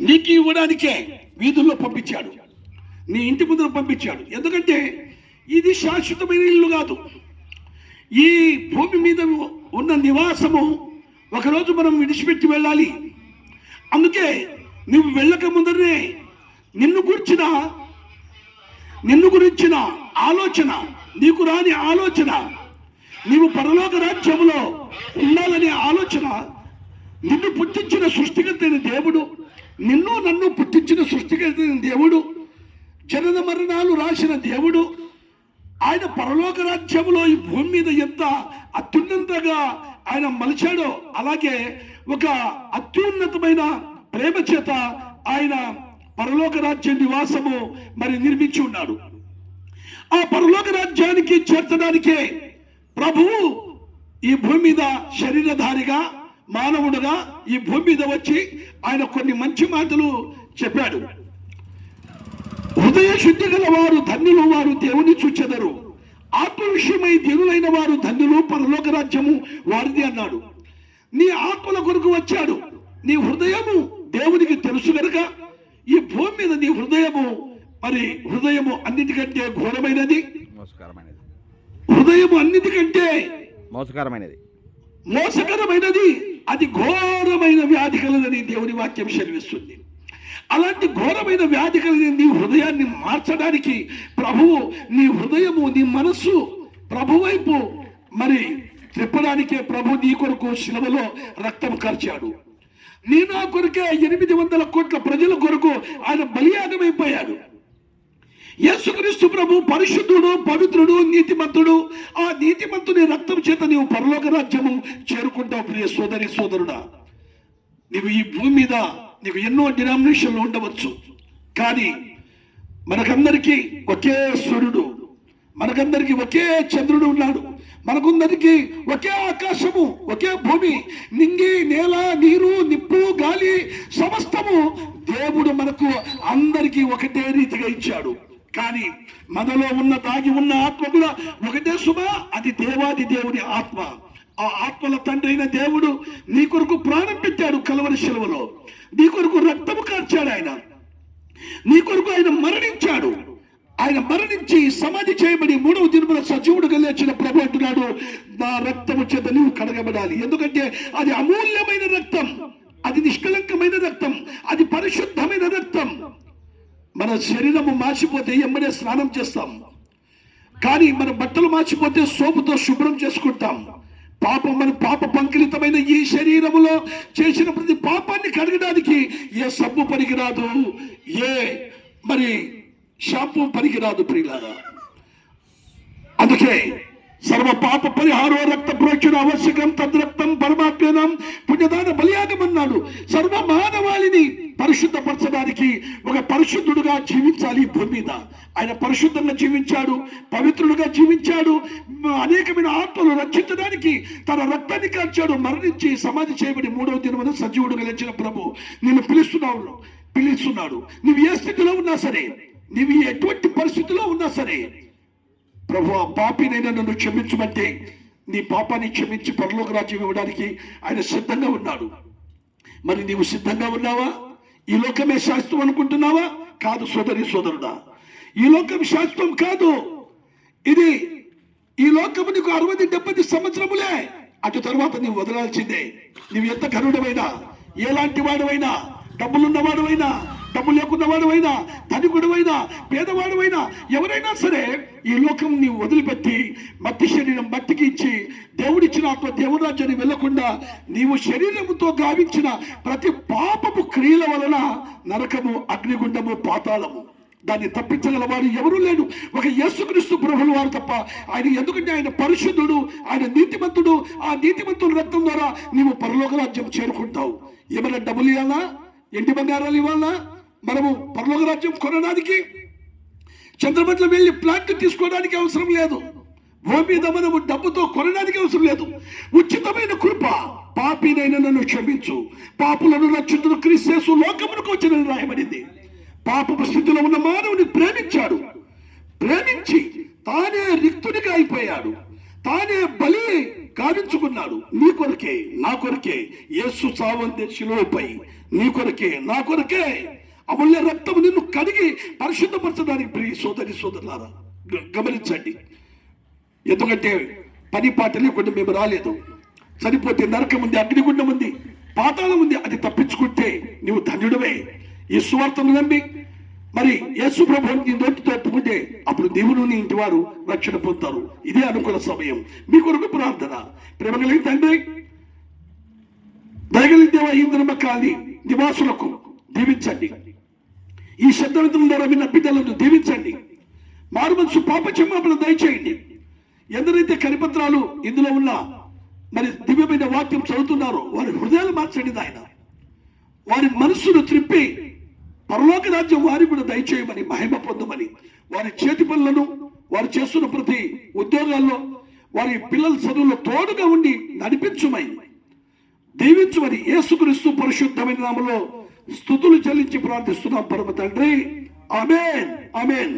నీకు ఇవ్వడానికే వీధుల్లో పంపించాడు, నీ ఇంటి ముందర పంపించాడు. ఎందుకంటే ఇది శాశ్వతమైన ఇల్లు కాదు. ఈ భూమి మీద ఉన్న నివాసము ఒకరోజు మనం విడిచిపెట్టి వెళ్ళాలి. అందుకే నువ్వు వెళ్ళక ముందరనే నిన్ను గురించిన ఆలోచన, నీకు రాని ఆలోచన, నీవు పరలోక రాజ్యంలో ఉండాలనే ఆలోచన, నిన్ను పుట్టించిన సృష్టికర్తైన దేవుడు, నిన్ను నన్ను పుట్టించిన సృష్టికర్తైన దేవుడు, జనన మరణాలు రాసిన దేవుడు, ఆయన పరలోక రాజ్యంలో ఈ భూమి మీద ఎంత అత్యున్నతంగా ఆయన మలిచాడో, అలాగే ఒక అత్యున్నతమైన ప్రేమ చేత ఆయన పరలోక రాజ్య నివాసము మరి నిర్మించి ఉన్నాడు. ఆ పరలోక రాజ్యానికి చేర్చడానికే ప్రభువు ఈ భూమి మీద శరీరధారిగా మానవుడుగా ఈ భూమి మీద వచ్చి ఆయన కొన్ని మంచి మాటలు చెప్పాడు. హృదయ శుద్ధి గల వారు ధన్యులు, వారు దేవుని చూచెదరు. ఆత్మ విషయమై దీనులైన వారు ధన్యులు, పరలోక రాజ్యము వారిది అన్నాడు. నీ ఆత్మల కొరకు వచ్చాడు. నీ హృదయము దేవునికి తెలుసు కనుక ఈ భూమి మీద నీ హృదయము అన్నిటికంటే ఘోరమైనది, హృదయము అన్నిటికంటే మోసకరమైనది, అది ఘోరమైన వ్యాధి కలదని దేవుని వాక్యం సెలవిస్తుంది. అలాంటి ఘోరమైన వ్యాధి కలిగిన నీ హృదయాన్ని మార్చడానికి ప్రభువు నీ హృదయము, నీ మనస్సు ప్రభు వైపు మరి త్రిప్పడానికే ప్రభు నీ కొరకు శిలువలో రక్తం కార్చాడు. నీ నా కొరకే 800 కోట్ల ప్రజల కొరకు ఆయన బలియాగమైపోయాడు. యేసుక్రీస్తు ప్రభు పరిశుద్ధుడు, పవిత్రుడు, నీతిమంతుడు. ఆ నీతిమంతుని రక్తం చేత నీవు పరలోక రాజ్యము చేరుకుంటావు. ప్రియ సోదరి సోదరుడా, నీవు ఈ భూమి మీద నీకు ఎన్నో డినామినేషన్లు ఉండవచ్చు, కానీ మనకందరికీ ఒకే సూర్యుడు, మనకందరికీ ఒకే చంద్రుడు ఉన్నాడు, మనకందరికీ ఒకే ఆకాశము, ఒకే భూమి, నింగి, నేల, నీరు, నిప్పు, గాలి సమస్తము దేవుడు మనకు అందరికీ ఒకటే రీతిగా ఇచ్చాడు. కానీ మనలో దాగి ఉన్న ఆత్మ కూడా ఒకటే సుమ, అది దేవాది దేవుని ఆత్మ. ఆ ఆత్మల తండ్రి అయిన దేవుడు నీ కొరకు ప్రాణం పెట్టాడు కలవరి శిలువలో. నీ కొరకు రక్తము కార్చాడు ఆయన, నీ కొరకు ఆయన మరణించాడు. ఆయన మరణించి సమాధి చేయబడి 3వ దినమున సజీవుడుగా లేచిన ప్రభు అంటున్నాడు, నా రక్తము చేత నీవు కడగబడాలి. ఎందుకంటే అది అమూల్యమైన రక్తం, అది నిష్కలంకమైన రక్తం, అది పరిశుద్ధమైన రక్తం. మన శరీరము మార్చిపోతే ఎమ్మడే స్నానం చేస్తాం, కానీ మన బట్టలు మార్చిపోతే సోపుతో శుభ్రం చేసుకుంటాం. మన పాప పంకిలితమైన ఈ శరీరములో చేసిన ప్రతి పాపాన్ని కడగడానికి ఏ సబ్బు పనికిరాదు, ఏ మరి షాంపూ పనికిరాదు ప్రియులారా. అందుకే సర్వ పాప పరిహారో రక్త ప్రోక్షణ ఆవశ్యకం తద్రక్తం పరమాత్మనం పుణ్యదాన బలియాగం అన్నాడు. సర్వ మానవాళిని పరిశుద్ధపరచడానికి ఒక పరిశుద్ధుడుగా జీవించాలి భూమి మీద. ఆయన పరిశుద్ధంగా జీవించాడు, పవిత్రుడుగా జీవించాడు. అనేకమైన ఆత్మలు రక్షించడానికి తన రక్తాన్ని కార్చాడు. మరణించి సమాధి చేయబడి 3వ దినమున సజీవుడుగా లేచిన ప్రభు నిన్ను పిలుస్తున్నాడు. నువ్వు ఏ స్థితిలో ఉన్నా సరే, నీవు ఎటువంటి పరిస్థితిలో ఉన్నా సరే, ప్రభు ఆ పాపినైనా నన్ను క్షమించమంటే నీ పాపాన్ని క్షమించి పరలోక రాజ్యం ఇవ్వడానికి ఆయన సిద్ధంగా ఉన్నాడు. మరి నీవు సిద్ధంగా ఉన్నావా? ఈ లోకమే శాశ్వతం అనుకుంటున్నావా? కాదు సోదరి సోదరుడా, ఈ లోకం శాశ్వతం కాదు. ఈ లోకము నీకు 60-70 సంవత్సరములే. అటు తర్వాత నీవు వదలాల్సిందే. నీవు ఎంత కరుడమైనా, ఎలాంటి వాడవైనా, డబ్బులున్నవాడవైనా, డబ్బు లేకున్నవాడవైనా, ధనికుడవైనా, పేదవాడవైనా, ఎవరైనా సరే ఈ లోకం నీవు వదిలిపెట్టి మట్టి శరీరం మట్టికి ఇచ్చి దేవుడిచ్చిన ఆత్మ దేవుడి రాజ్యాన్ని వెళ్లకుండా నీవు శరీరముతో గావించిన ప్రతి పాపపు క్రియల వలన నరకము, అగ్నిగుండము, పాతాళము, దాన్ని తప్పించగలవాడు ఎవరూ లేడు, ఒక యేసుక్రీస్తు ప్రభువుల వారు తప్ప. ఆయన ఎందుకంటే ఆయన పరిశుద్ధుడు, ఆయన నీతిమంతుడు. ఆ నీతిమంతుల రక్తం ద్వారా నీవు పరలోక రాజ్యం చేరుకుంటావు. ఏమైనా డబ్బులు ఇవ్వాలా, ఎండి బంగారాలు ఇవ్వాలా? మనము పరలోక రాజ్యం కొనడానికి చంద్రమండలం వెళ్ళి ప్లాట్ తీసుకోవడానికి అవసరం లేదు. భూమి మీద మనము డబ్బుతో కొనడానికి అవసరం లేదు. ఉచితమైన కృప. పాపినైనా నన్ను క్షమించు, పాపులను రక్షించును క్రీస్తు యేసు లోకమునకు వచ్చినని రాయబడింది. పాపపు స్థితిలో ఉన్న మానవుని ప్రేమించాడు, ప్రేమించి తానే రిక్తునిగా అయిపోయాడు, తానే బలి గావించుకున్నాడు. నీ కొరకే, నా కొరకే యేసు సావంతి శిలువపై నీ కొరకే, నా కొరకే అమూల్య రక్తము నిన్ను కడిగి పరిశుద్ధపరచడానికి ప్రియ సోదరి సోదరులారా గమనించండి. ఎందుకంటే పని పాట లేకుండా మేము రాలేదు. చనిపోతే నరకం ఉంది, అగ్నిగుండం ఉంది, పాతాళం ఉంది. అది తప్పించుకుంటే నువ్వు ధన్యుడవే. ఈ సువార్తను నమ్మి మరి యేసు ప్రభువుని నీ నోటితో ఒప్పుకుంటే అప్పుడు దేవుడు నీ ఇంటి వారు రక్షణ పొందుతారు. ఇదే అనుకున్న సమయం. మీ కొరకు ప్రార్థన. ప్రేమ కలిగిన తండ్రి, దయగలిగిన దేవ, ఈ నమ్మకాన్ని నివాసులకు దీవించండి. ఈ శబ్దవంతం ద్వారా విన్న బిడ్డలను దీవించండి. మారు మనసు పాప క్షమాపణ దయచేయండి. ఎందరైతే కరిపత్రాలు ఇందులో ఉన్న మరి దివ్యమైన వాక్యం చదువుతున్నారో వారి హృదయాలు మార్చండి నాయన. వారి మనస్సును త్రిప్పి పరలోక రాజ్యం వారికి కూడా దయచేయమని, మహిమ పొందమని, వారి చేతి పనులను, వారు చేస్తున్న ప్రతి ఉద్యోగాల్లో, వారి పిల్లల చదువుల్లో తోడుగా ఉండి నడిపించుమని, దీవించుమని యేసుక్రీస్తు పరిశుద్ధమైన నామములో స్తుతులు చెల్లించి ప్రార్థిస్తున్నాం పరమ తండ్రి. ఆమేన్, ఆమేన్.